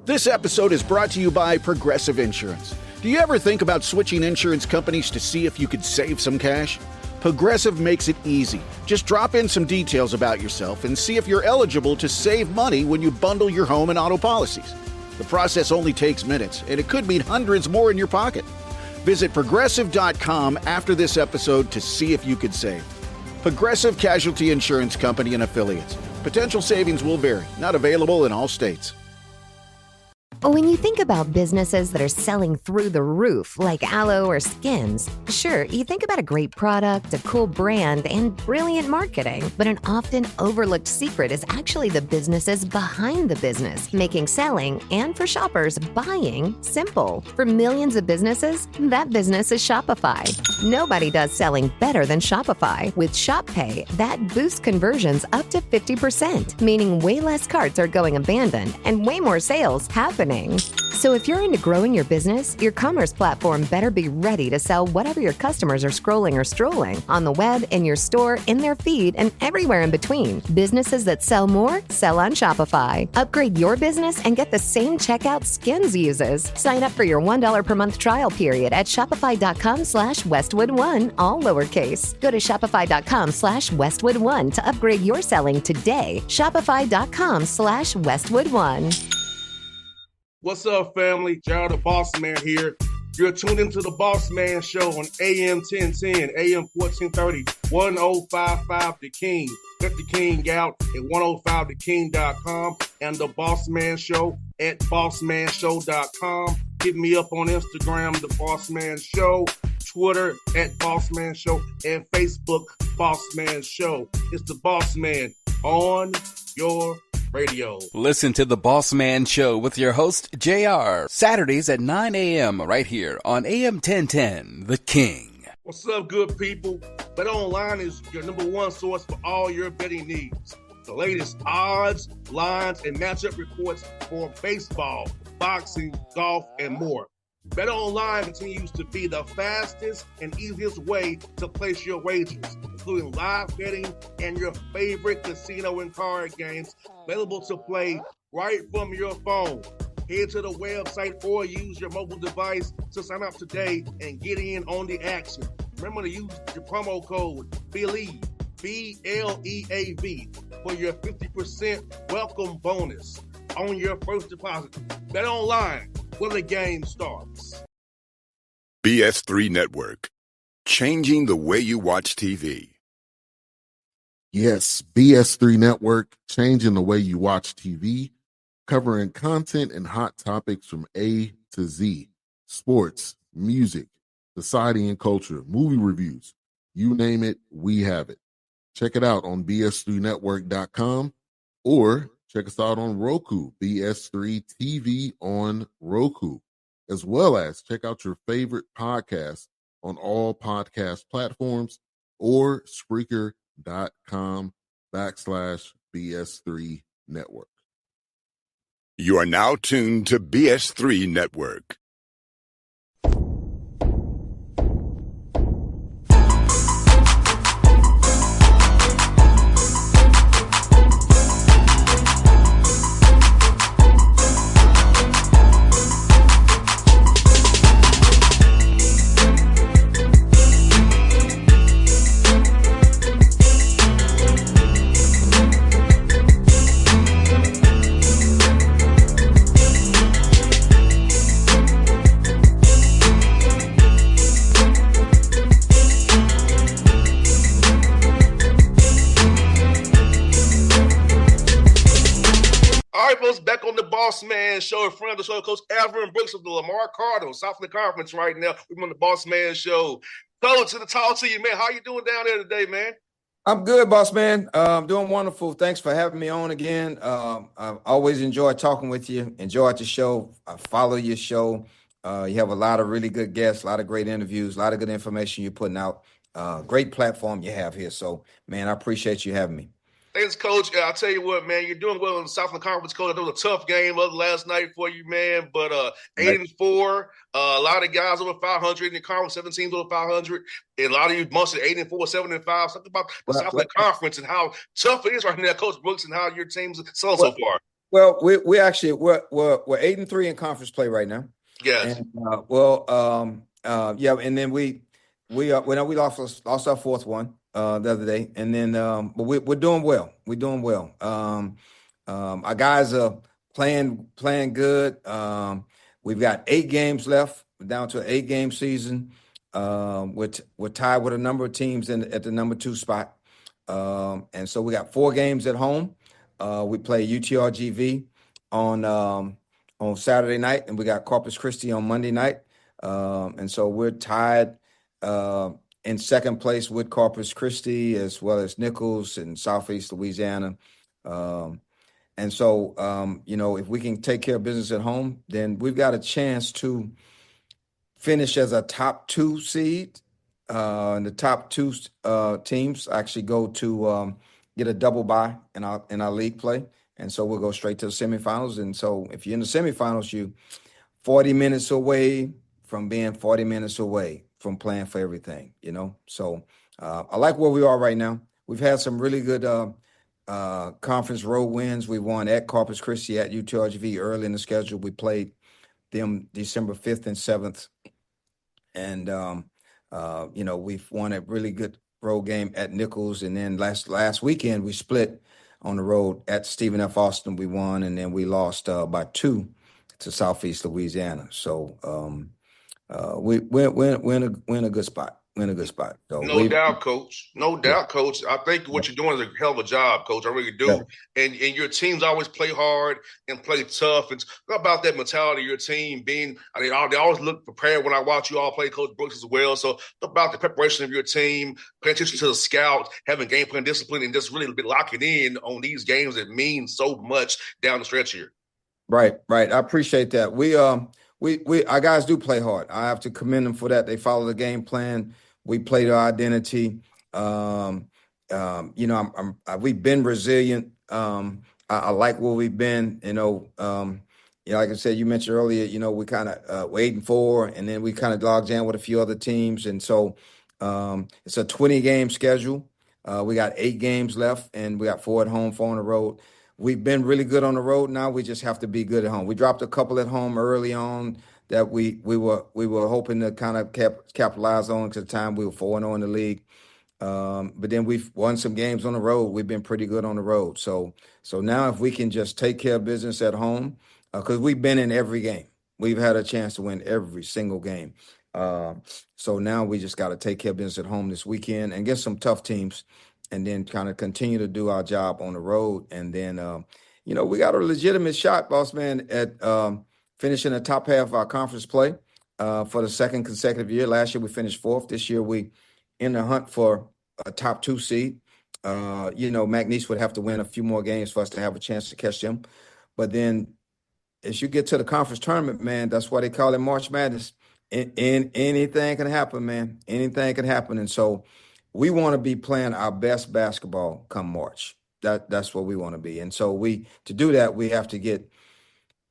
This episode is brought to you by Progressive Insurance. Do you ever think about switching insurance companies to see if you could save some cash? Progressive makes it easy. Just drop in some details about yourself and see if you're eligible to save money when you bundle your home and auto policies. The process only takes minutes, and it could mean hundreds more in your pocket. Visit Progressive.com after this episode to see if you could save. Progressive Casualty Insurance Company and Affiliates. Potential savings will vary. Not available in all states. When you think about businesses that are selling through the roof, like aloe or Skims, sure, you think about a great product, a cool brand, and brilliant marketing. But an often overlooked secret is actually the businesses behind the business, making selling and, for shoppers, buying simple. For millions of businesses, that business is Shopify. Nobody does selling better than Shopify. With Shop Pay, that boosts conversions up to 50%, meaning way less carts are going abandoned and way more sales happening. So if you're into growing your business, your commerce platform better be ready to sell whatever your customers are scrolling or strolling on the web, in your store, in their feed, and everywhere in between. Businesses that sell more sell on Shopify. Upgrade your business and get the same checkout Skims uses. Sign up for your $1 per month trial period at shopify.com/Westwood1, all lowercase. Go to shopify.com/Westwood1 to upgrade your selling today. Shopify.com/Westwood1. What's up, family? Gerald the Bossman here. You're tuned into the Bossman Show on AM 1010, AM 1430, 1055 The King. Let the King out at 105theking.com and the Bossman Show at bossmanshow.com. Hit me up on Instagram, The Bossman Show, Twitter at Bossman Show, and Facebook, Bossman Show. It's the Bossman on your radio. Listen to the Bossman Show with your host, JR, Saturdays at 9 a.m. right here on AM 1010, The King. What's up, good people? Bet Online is your number one source for all your betting needs. The latest odds, lines, and matchup reports for baseball, boxing, golf, and more. Bet Online continues to be the fastest and easiest way to place your wagers, including live betting and your favorite casino and card games available to play right from your phone. Head to the website or use your mobile device to sign up today and get in on the action. Remember to use your promo code BELIEVE, BLEAV, for your 50% welcome bonus on your first deposit. Bet Online, where the game starts. BS3 Network, changing the way you watch TV. Yes, BS3 Network, changing the way you watch TV, covering content and hot topics from A to Z, sports, music, society and culture, movie reviews, you name it, we have it. Check it out on bs3network.com or check us out on Roku, BS3 TV on Roku, as well as check out your favorite podcast on all podcast platforms or Spreaker.com/BS3 Network. You are now tuned to BS3 Network. Back on the Bossman Show, in front of the show, Coach Alvin Brooks of the Lamar Cardinals, Southland Conference right now. We're on the Bossman Show. Coach, to talk to you, man. How you doing down there today, man? I'm good, boss man. Doing wonderful. Thanks for having me on again. I always enjoy talking with you. Enjoyed the show. I follow your show. You have a lot of really good guests, a lot of great interviews, a lot of good information you're putting out. Great platform you have here. So, man, I appreciate you having me. Thanks, Coach. I'll tell you what, man, you're doing well in the Southland Conference, Coach. It was a tough game last night for you, man, but 8-4, a lot of guys over 500 in the conference, 7 teams over 500, and a lot of you bunches 8-4, 7-5. Something about the Southland Conference and how tough it is right now, Coach Brooks, and how your team's selling so far. Well, we actually we're 8-3 in conference play right now, Yes. and yeah, and then we lost our fourth one the other day, and then but we're doing well. We're doing well. Our guys are playing good. We've got 8 games left. We're down to an 8-game season. We're tied with a number of teams at the number 2 spot, and so we got 4 games at home. We play UTRGV on Saturday night, and we got Corpus Christi on Monday night. And so we're tied in second place with Corpus Christi as well as Nichols and Southeast Louisiana. And so, if we can take care of business at home, then we've got a chance to finish as a top 2 seed. And the top 2 teams actually go to get a double bye in our league play, and so we'll go straight to the semifinals. And so, if you're in the semifinals, you 40 minutes away from being 40 minutes away from playing for everything. So I like where we are right now. We've had some really good conference road wins. We won at Corpus Christi at UTRGV early in the schedule. We played them December 5th and 7th. And, we've won a really good road game at Nichols. And then last weekend, we split on the road at Stephen F. Austin. We won, and then we lost by 2 to Southeast Louisiana. So we're in a good spot. We're in a good spot. So No doubt, Coach. No doubt, Coach. I think what you're doing is a hell of a job, Coach. I really do. Yeah. And your teams always play hard and play tough. And talk about that mentality of your team being, they always look prepared when I watch you all play, Coach Brooks as well. So about the preparation of your team, paying attention to the scouts, having game plan discipline, and just really locking in on these games that mean so much down the stretch here. Right. I appreciate that. We our guys do play hard. I have to commend them for that. They follow the game plan. We play to our identity. We've been resilient. I like where we've been. Like I said, you mentioned earlier. We kind of 8-4, and then we kind of logged in with a few other teams, and so it's a 20-game schedule. We got 8 games left, and we got 4 at home, 4 on the road. We've been really good on the road. Now we just have to be good at home. We dropped a couple at home early on that we were hoping to kind of capitalize on, because at the time we were 4-0 in the league. But then we've won some games on the road. We've been pretty good on the road. So now if we can just take care of business at home, because we've been in every game. We've had a chance to win every single game. So now we just got to take care of business at home this weekend and get some tough teams, and then kind of continue to do our job on the road. And then, we got a legitimate shot, Bossman, at finishing the top half of our conference play for the second consecutive year. Last year we finished 4th. This year we in the hunt for a top 2 seed. McNeese would have to win a few more games for us to have a chance to catch them. But then as you get to the conference tournament, man, that's why they call it March Madness. Anything can happen, man. Anything can happen. And so we want to be playing our best basketball come March. That's what we want to be. And so to do that, we have to get,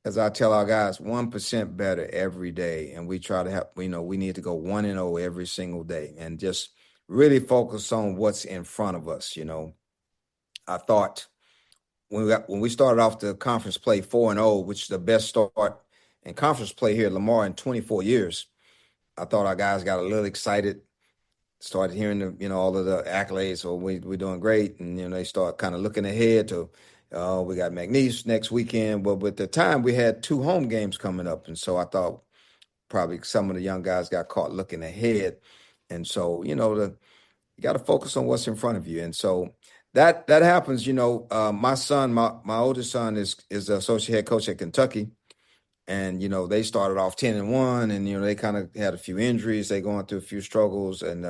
as I tell our guys, 1% better every day. And we try to have, we need to go 1-0 every single day and just really focus on what's in front of us. I thought when we started off the conference play 4-0, which is the best start in conference play here at Lamar in 24 years, I thought our guys got a little excited, started hearing all of the accolades. So we're doing great. And, they start kind of looking ahead to, we got McNeese next weekend. But at the time we had 2 home games coming up. And so I thought probably some of the young guys got caught looking ahead. And so, you got to focus on what's in front of you. And so that happens. My son, my oldest son is the associate head coach at Kentucky. And, they started off 10-1, and, they kind of had a few injuries. They going through a few struggles. And,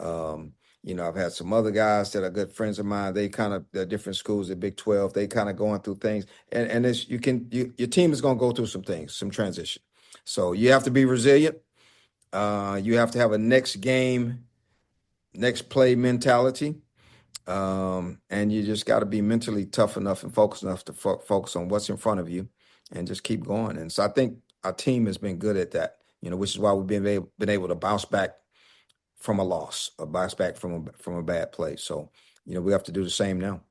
I've had some other guys that are good friends of mine. They kind of, they're different schools at Big 12. They kind of going through things. And your team is going to go through some things, some transition. So you have to be resilient. You have to have a next game, next play mentality. And you just got to be mentally tough enough and focused enough to focus on what's in front of you and just keep going. And so I think our team has been good at that, which is why we've been able to bounce back from a loss or bounce back from a bad play. So, we have to do the same now.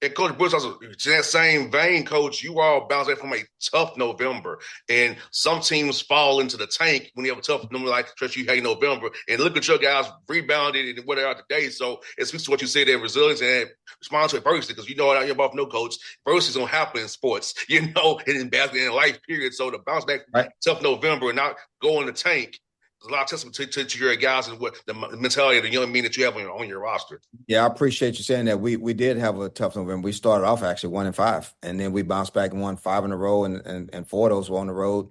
And Coach Bush, also in that same vein, Coach, you all bounce back from a tough November, and some teams fall into the tank when you have a tough November like you had in November. And look at your guys rebounded and where they are today. So it speaks to what you said there, resilience and respond to adversity, because you know you both know, Coach, adversity is gonna happen in sports, and in basketball and in life, period. So to bounce back Right. tough November and not go in the tank. There's a lot of testament to your guys and what the mentality of the young men that you have on your roster. Yeah, I appreciate you saying that. We did have a tough November. We started off actually 1-5, and then we bounced back and won 5 in a row, and 4 of those were on the road.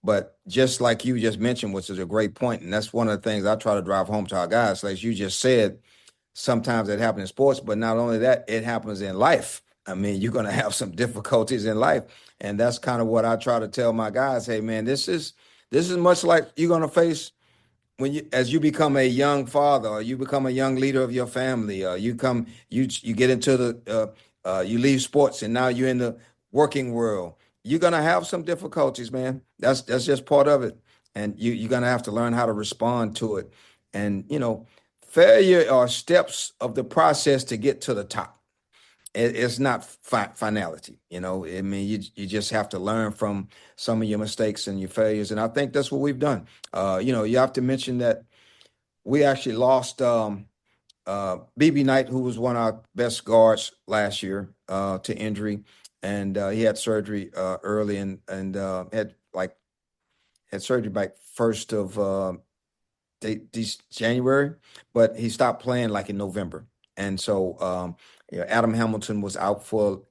But just like you just mentioned, which is a great point, and that's one of the things I try to drive home to our guys. Like you just said, sometimes it happens in sports, but not only that, it happens in life. I mean, you're going to have some difficulties in life, and that's kind of what I try to tell my guys. Hey, man, this is much like you're going to face as you become a young father, or you become a young leader of your family, you get into you leave sports and now you're in the working world. You're gonna have some difficulties, man. That's just part of it, and you're gonna have to learn how to respond to it. And failure are steps of the process to get to the top. It's not finality. I mean, you just have to learn from some of your mistakes and your failures, and I think that's what we've done. You have to mention that we actually lost BB Knight, who was one of our best guards last year, to injury, and he had surgery early, and had surgery back first of January, but he stopped playing like in November. And so Adam Hamilton was out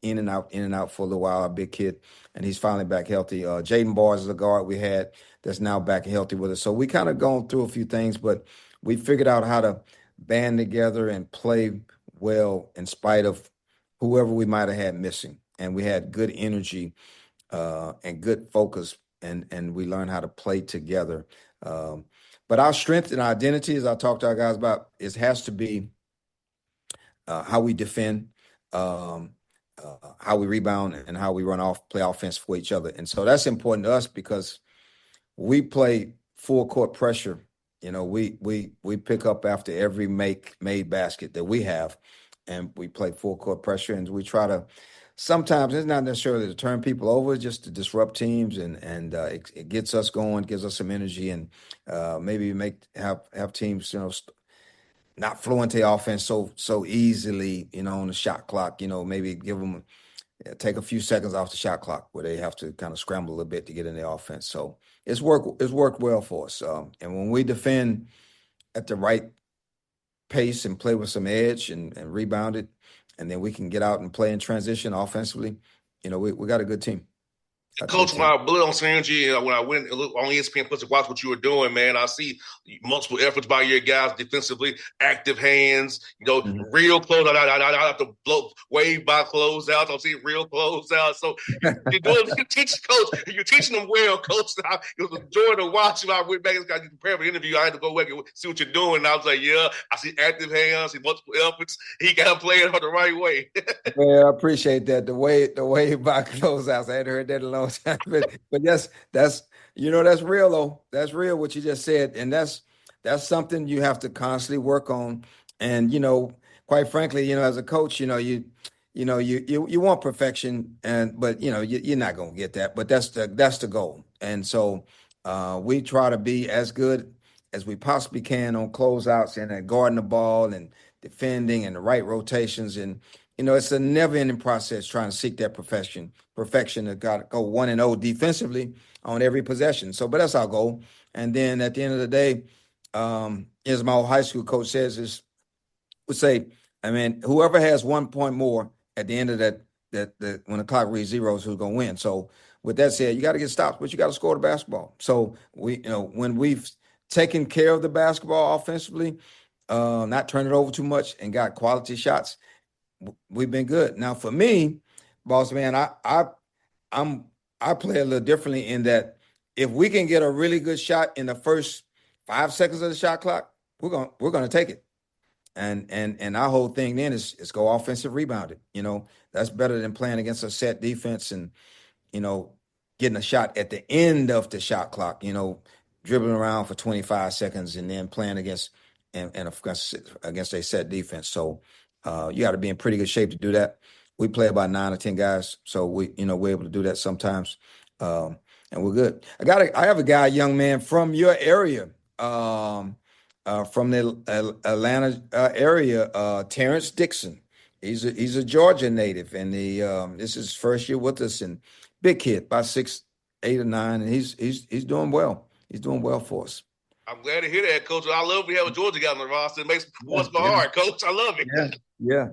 in and out for a little while, a big kid, and he's finally back healthy. Jaden Bars is a guard we had that's now back healthy with us. So we kind of gone through a few things, but we figured out how to band together and play well in spite of whoever we might have had missing. And we had good energy and good focus, and we learned how to play together. But our strength and our identity, as I talk to our guys about, has to be how we defend, how we rebound, and how we play offense for each other. And so that's important to us because we play full court pressure. We pick up after every made basket that we have, and we play full court pressure, and we try to. Sometimes it's not necessarily to turn people over, just to disrupt teams, and it gets us going, gives us some energy, and maybe have teams, not flow into the offense so easily, on the shot clock. Maybe give them take a few seconds off the shot clock where they have to kind of scramble a little bit to get in the offense. So it's worked well for us. And when we defend at the right pace and play with some edge and rebound it, and then we can get out and play in transition offensively, we got a good team. Coach, when I blew on Synergy, when I went and looked on ESPN Plus to watch what you were doing, man, I see multiple efforts by your guys defensively, active hands, real close. I have to wave by closeouts. I'm seeing real closeouts. So you're teaching them well, Coach. It was a joy to watch. I went back and got prepared for the interview. I had to go back and see what you're doing. And I was like, yeah, I see active hands, I see multiple efforts. He got to play it the right way. Yeah, I appreciate that. The way by closeouts. I hadn't heard that in a long time. But that's real though. That's real what you just said. And that's something you have to constantly work on. And quite frankly, as a coach, you want perfection, but you're not gonna get that. But that's the goal. And so we try to be as good as we possibly can on closeouts and guarding the ball and defending and the right rotations. And it's a never-ending process trying to seek that perfection to got to go 1-0 defensively on every possession. So, but that's our goal. And then at the end of the day, as my old high school coach says, would say, whoever has 1 point more at the end of that when the clock reads zero is who's going to win. So with that said, you got to get stops, but you got to score the basketball. So when we've taken care of the basketball offensively, not turn it over too much and got quality shots, we've been good. Now for me, Bossman, I play a little differently in that if we can get a really good shot in the first 5 seconds of the shot clock, we're gonna take it. And our whole thing then is go offensive rebounded. That's better than playing against a set defense and getting a shot at the end of the shot clock. Dribbling around for 25 seconds and then playing against a set defense. So you got to be in pretty good shape to do that. we play about 9 or 10 guys, so we're able to do that sometimes, and we're good. I have a guy, young man from your area, from the Atlanta area, Terrence Dixon. He's a Georgia native, and this is his first year with us, and big kid, about 6, 8, or 9, and he's doing well. He's doing well for us. I'm glad to hear that, Coach. I love we have a Georgia guy on the roster. It makes sports go Yeah. hard, Coach. I love it. Yeah.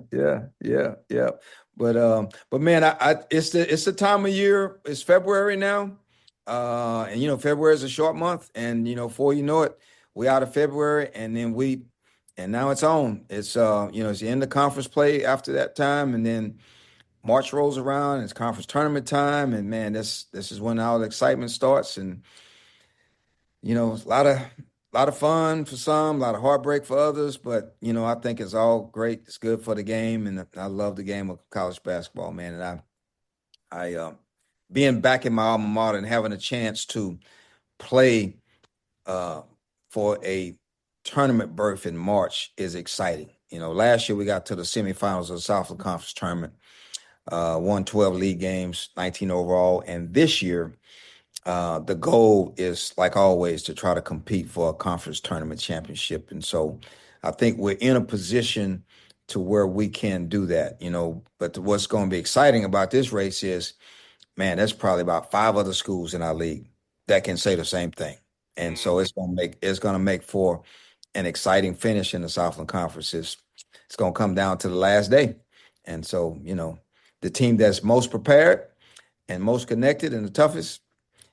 But man, it's the time of year. It's February now, and February is a short month, and before you know it, we out of February, and now it's on. It's it's the end of conference play after that time, and then March rolls around, and it's conference tournament time, and man, this is when all the excitement starts, and a lot of fun for some, a lot of heartbreak for others, but I think it's all great. It's good for the game, and I love the game of college basketball, man. And I being back in my alma mater and having a chance to play for a tournament berth in March is exciting. Last year we got to the semifinals of the Southland Conference tournament, won 12 league games, 19 overall, and this year the goal is, like always, to try to compete for a conference tournament championship. And so I think we're in a position to where we can do that, but what's going to be exciting about this race is, man, there's probably about 5 other schools in our league that can say the same thing. And so it's going to make for an exciting finish in the Southland Conference. It's going to come down to the last day. And so, the team that's most prepared and most connected and the toughest,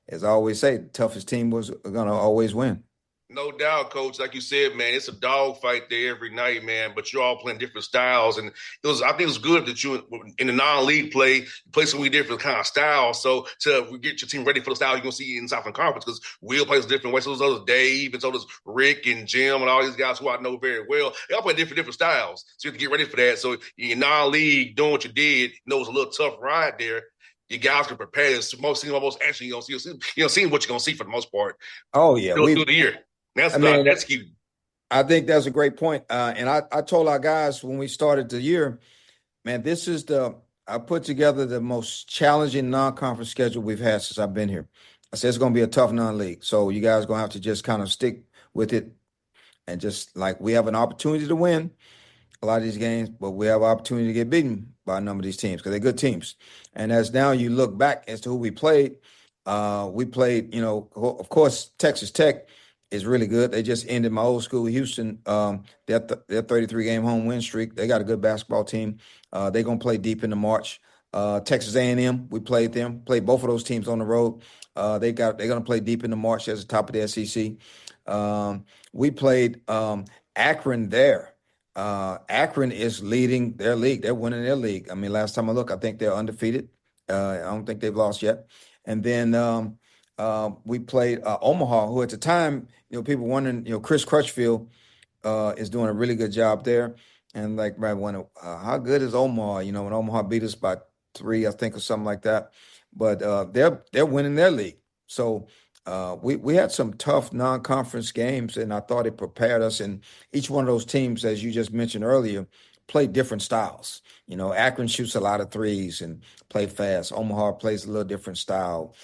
as I always say, the toughest team was going to always win. No doubt, Coach. Like you said, man, it's a dogfight there every night, man. But you're all playing different styles, and I think it was good that you in the non-league play so many different kind of styles. So to get your team ready for the style you're gonna see in the Southland Conference, because Will plays a different way. So does Dave, and so does Rick and Jim and all these guys who I know very well. They all play different styles, so you have to get ready for that. So in non-league, doing what you did, it was a little tough ride there. You guys can prepare this most actually you'll see what you're gonna see for the most part. Oh yeah, through the year. That's key. I think that's a great point. And I told our guys when we started the year, man, I put together the most challenging non-conference schedule we've had since I've been here. I said it's going to be a tough non-league. So you guys are going to have to just kind of stick with it. And just like we have an opportunity to win a lot of these games, but we have an opportunity to get beaten by a number of these teams because they're good teams. And as now you look back as to who we played, of course, Texas Tech is really good. They just ended my old school, Houston, their 33-game home win streak. They got a good basketball team. They're going to play deep into March. Texas A&M, we played both of those teams on the road. They're going to play deep into March as the top of the SEC. We played Akron there. Akron is leading their league. They're winning their league. I mean, last time I looked, I think they're undefeated. I don't think they've lost yet. And then we played Omaha, who at the time, people wondering, Chris Crutchfield is doing a really good job there. And like, right, how good is Omaha? When Omaha beat us by 3, I think, or something like that. But they're winning their league. So we had some tough non-conference games, and I thought it prepared us. And each one of those teams, as you just mentioned earlier, play different styles. Akron shoots a lot of threes and play fast. Omaha plays a little different style.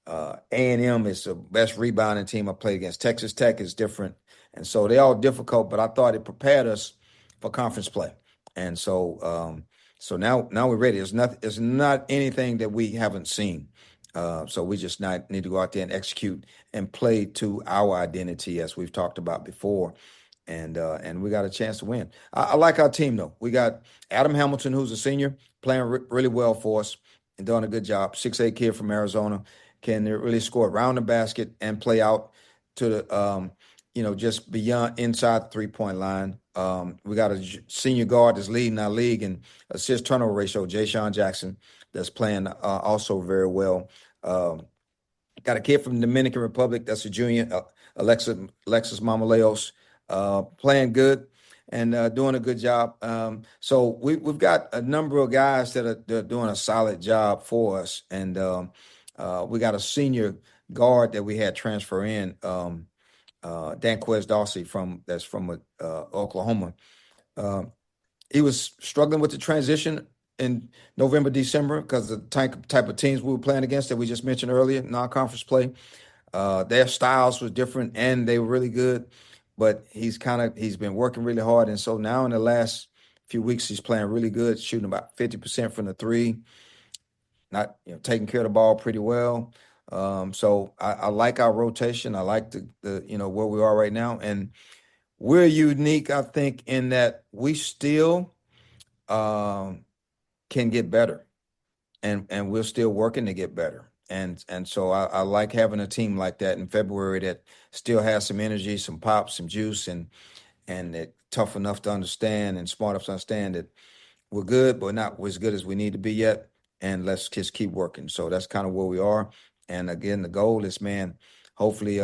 A&M is the best rebounding team I played against. Texas Tech is different. And so they're all difficult, but I thought it prepared us for conference play. And so now we're ready. It's not anything that we haven't seen. So we just need to go out there and execute and play to our identity, as we've talked about before. And we got a chance to win. I like our team, though. We got Adam Hamilton, who's a senior, playing really well for us and doing a good job. 6'8" kid from Arizona, can really score around the basket and play out to the, just beyond inside the 3-point line. We got a senior guard that's leading our league in assist turnover ratio, Jay Sean Jackson, that's playing also very well. Got a kid from the Dominican Republic that's a junior, Alexis Mamaleos, playing good and doing a good job. So we've got a number of guys that are doing a solid job for us. And we got a senior guard that we had transfer in, Danquez Dawsey that's from Oklahoma. He was struggling with the transition in November, December, because of the type of teams we were playing against that we just mentioned earlier, non-conference play. Their styles was different and they were really good, but he's been working really hard. And so now in the last few weeks, he's playing really good, shooting about 50% from the three, not taking care of the ball pretty well. So I like our rotation. I like the where we are right now, and we're unique, I think, in that we still can get better, and we're still working to get better. And so I like having a team like that in February that still has some energy, some pop, some juice, and it tough enough to understand and smart enough to understand that we're good, but not as good as we need to be yet. And let's just keep working. So that's kind of where we are. And again, the goal is, man, hopefully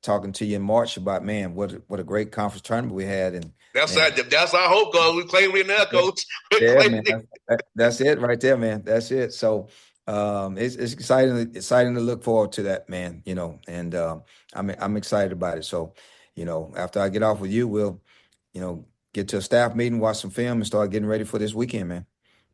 talking to you in March about, man, what a great conference tournament we had. And that's our hope, Coach. We claim it now, Coach. Yeah, man, that's it right there, man. That's it. So it's exciting to look forward to that, man. And I'm excited about it. So, after I get off with you, we'll, get to a staff meeting, watch some film, and start getting ready for this weekend, man.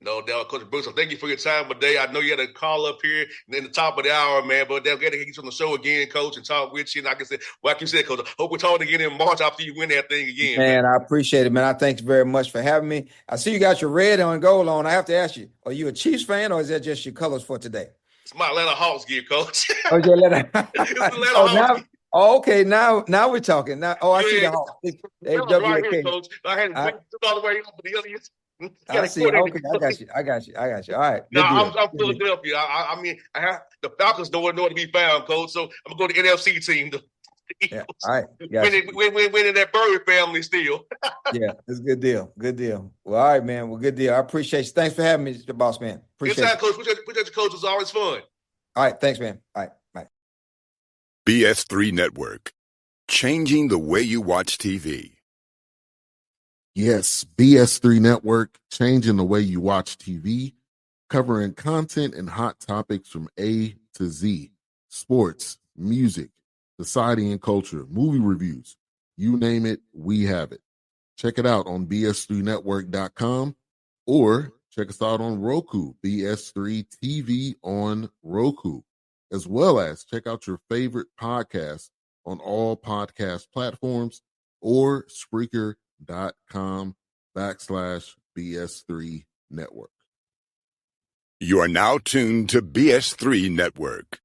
No doubt, Coach Brooks. So thank you for your time today. I know you had a call up here in the top of the hour, man, but they'll get to get you on the show again, Coach, and talk with you. And like I said, like you said, Coach, I hope we're talking again in March after you win that thing again. Man, I appreciate it, man. I thank you very much for having me. I see you got your red and gold on. I have to ask you, are you a Chiefs fan or is that just your colors for today? It's my Atlanta Hawks gear, Coach. Oh, your Atlanta. Hawks. Okay, now we're talking. Now, I see the Hawks. Right here, Coach. I had to all the way up for the others. I see. Okay, I got you. All right. No, I'm Philadelphia. I mean, I have the Falcons nowhere to be found, Coach. So I'm gonna go to the NFC team. Yeah. All right. Winning that Bird family still. Yeah, it's a good deal. Good deal. Well, all right, man. Well, good deal. I appreciate you. Thanks for having me, the boss man. Appreciate it. Coach. Appreciate your coach. It's always fun. All right. Thanks, man. All right. Bye. BS3 Network. Changing the way you watch TV. Yes, BS3 Network, changing the way you watch TV, covering content and hot topics from A to Z, sports, music, society and culture, movie reviews, you name it, we have it. Check it out on bs3network.com or check us out on Roku, BS3 TV on Roku, as well as check out your favorite podcast on all podcast platforms or Spreaker.com/BS3 Network. You are now tuned to BS3 Network.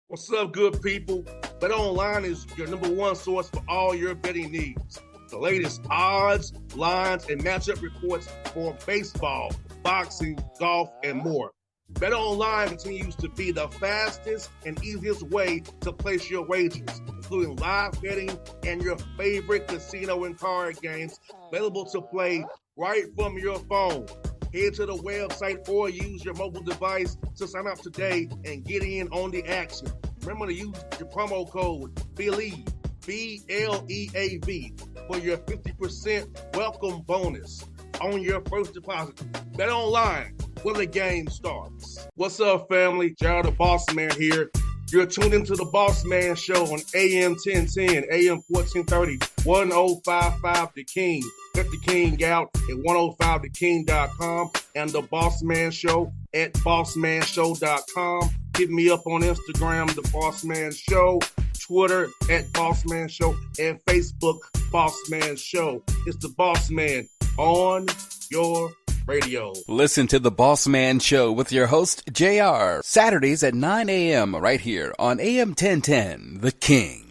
What's up, good people? Bet Online is your number one source for all your betting needs. The latest odds, lines, and matchup reports for baseball, boxing, golf, and more. Bet Online continues to be the fastest and easiest way to place your wagers, including live betting and your favorite casino and card games available to play right from your phone. Head to the website or use your mobile device to sign up today and get in on the action. Remember to use your promo code BELIEVE, BLEAV, for your 50% welcome bonus on your first deposit. Bet Online, where the game starts. What's up, family? Jared the Bossman here. You're tuned into the Bossman Show on AM 1010, AM 1430, 1055 The King. Check The King out at 105theking.com and the Bossman Show at bossmanshow.com. Hit me up on Instagram, The Bossman Show, Twitter at Bossman Show, and Facebook, Bossman Show. It's the Bossman on your radio. Listen to The Bossman Show with your host, JR, Saturdays at 9 a.m. right here on AM 1010, The King.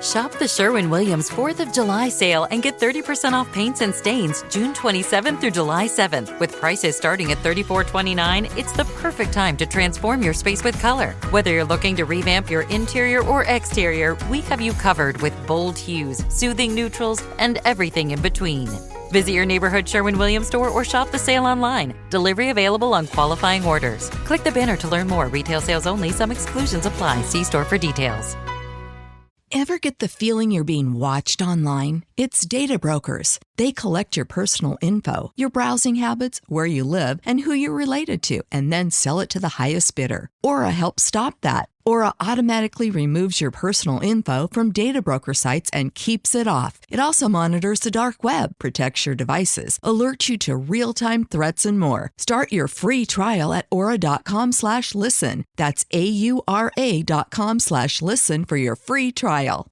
Shop the Sherwin-Williams 4th of July sale and get 30% off paints and stains June 27th through July 7th. With prices starting at $34.29, it's the perfect time to transform your space with color. Whether you're looking to revamp your interior or exterior, we have you covered with bold hues, soothing neutrals, and everything in between. Visit your neighborhood Sherwin-Williams store or shop the sale online. Delivery available on qualifying orders. Click the banner to learn more. Retail sales only. Some exclusions apply. See store for details. Ever get the feeling you're being watched online? It's Data Brokers. They collect your personal info, your browsing habits, where you live, and who you're related to, and then sell it to the highest bidder. Aura helps stop that. Aura automatically removes your personal info from data broker sites and keeps it off. It also monitors the dark web, protects your devices, alerts you to real-time threats, and more. Start your free trial at aura.com/listen. That's AURA.com/listen for your free trial.